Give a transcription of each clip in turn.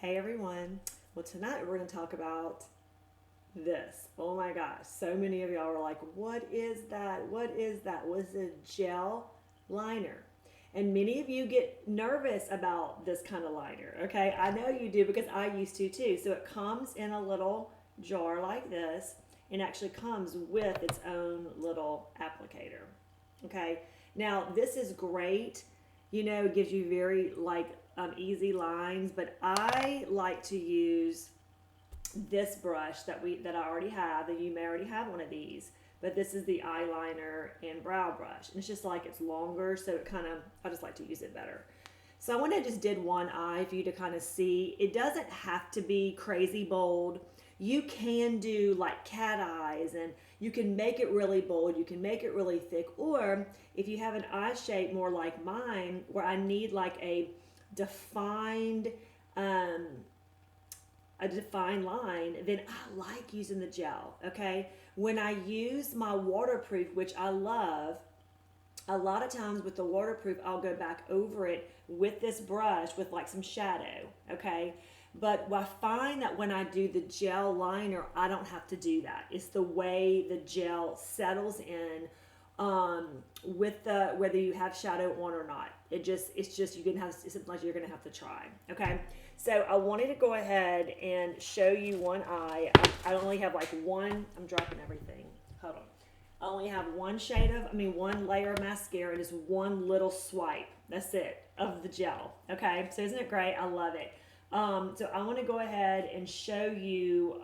Hey everyone. Well, tonight we're going to talk about this. Oh my gosh. So many of y'all were like, what is that? What is that? Was a gel liner. And many of you get nervous about this kind of liner. Okay. I know you do because I used to too. So it comes in a little jar like this and actually comes with its own little applicator. Okay. Now, this is great. It gives you very easy lines, but I like to use this brush that I already have, and you may already have one of these, but this is the eyeliner and brow brush. And it's just like it's longer, so I just like to use it better. So I went and just did one eye for you to kind of see. It doesn't have to be crazy bold. You can do like cat eyes, and you can make it really bold. You can make it really thick. Or if you have an eye shape more like mine, where I need like defined, um, a defined line, then I like using the gel. Okay. When I use my waterproof, which I love, a lot of times with the waterproof, I'll go back over it with this brush with like some shadow, okay? But I find that when I do the gel liner, I don't have to do that. It's the way the gel settles in with the whether you have shadow on or not. It's just sometimes you're gonna have to try, okay? So I wanted to go ahead and show you one eye. I only have like one. I'm dropping everything. Hold on. I only have one layer of mascara and just one little swipe. That's it of the gel. Okay, so isn't it great? I love it. So I want to go ahead and show you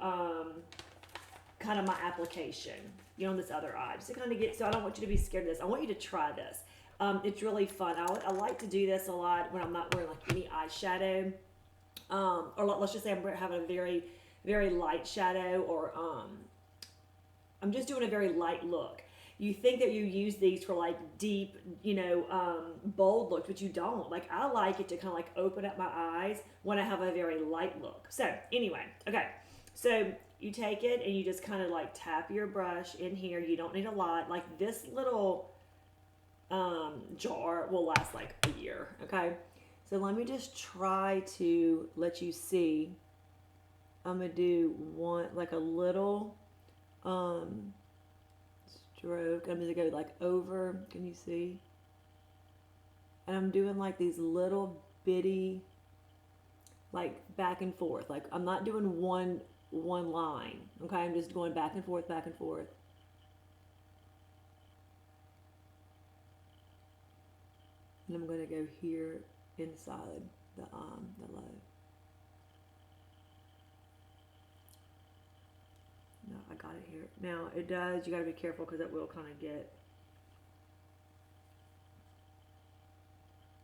kind of my application, on this other eye, just to kind of so I don't want you to be scared of this. I want you to try this. It's really fun. I like to do this a lot when I'm not wearing like any eyeshadow, or let's just say I'm having a very, very light shadow, or I'm just doing a very light look. You think that you use these for like deep, bold looks, but you don't. Like I like it to kind of like open up my eyes when I have a very light look. So anyway, okay. So you take it and you just kind of like tap your brush in here. You don't need a lot. Like this little jar will last like a year. Okay. So let me just try to let you see. I'm gonna do one like a little stroke. I'm gonna go like over. Can you see? And I'm doing like these little bitty, like back and forth. Like I'm not doing one line. Okay, I'm just going back and forth, back and forth. And I'm gonna go here inside the low. No, I got it here. Now it does, you gotta be careful because it will kind of get.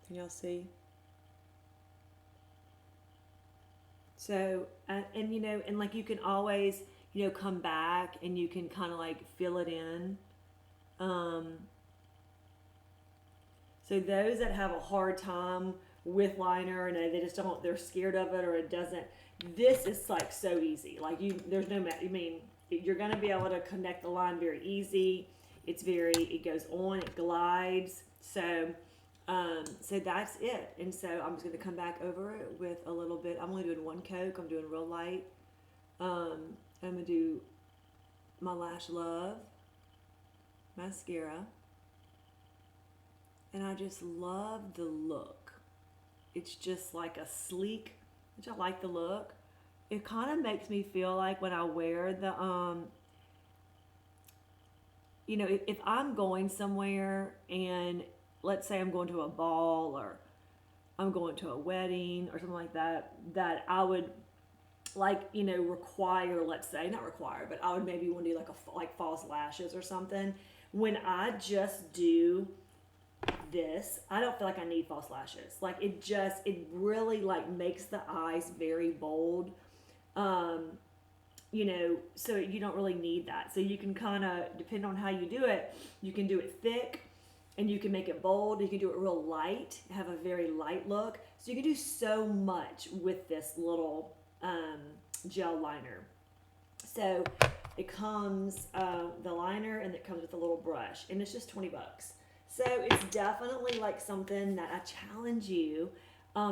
Can y'all see? So, and like you can always, come back and you can kind of like fill it in. So those that have a hard time with liner and they just don't, they're scared of it or it doesn't, this is like so easy. Like there's no, you're going to be able to connect the line very easy. It goes on, it glides. So that's it. And so I'm just going to come back over it with a little bit. I'm only doing one coat. I'm doing real light. I'm going to do my Lash Love mascara. And I just love the look. It's just like a sleek, which I like the look. It kind of makes me feel like when I wear the, if I'm going somewhere and let's say I'm going to a ball or I'm going to a wedding or something like that, that I would require, let's say, not require, but I would maybe want to do like false lashes or something. When I just do this, I don't feel like I need false lashes. Like it really like makes the eyes very bold. So you don't really need that. So you can kind of, depend on how you do it, you can do it thick and you can make it bold. You can do it real light, have a very light look. So you can do so much with this little gel liner. So it comes, the liner, and it comes with a little brush, and it's just $20. So it's definitely like something that I challenge you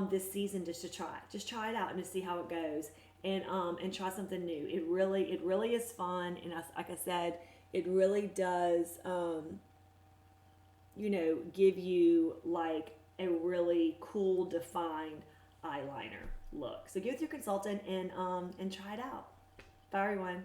this season just to try it. Just try it out and to see how it goes, and try something new. It really is fun, and like I said, it really does give you like a really cool defined eyeliner look. So get with your consultant and try it out. Bye everyone.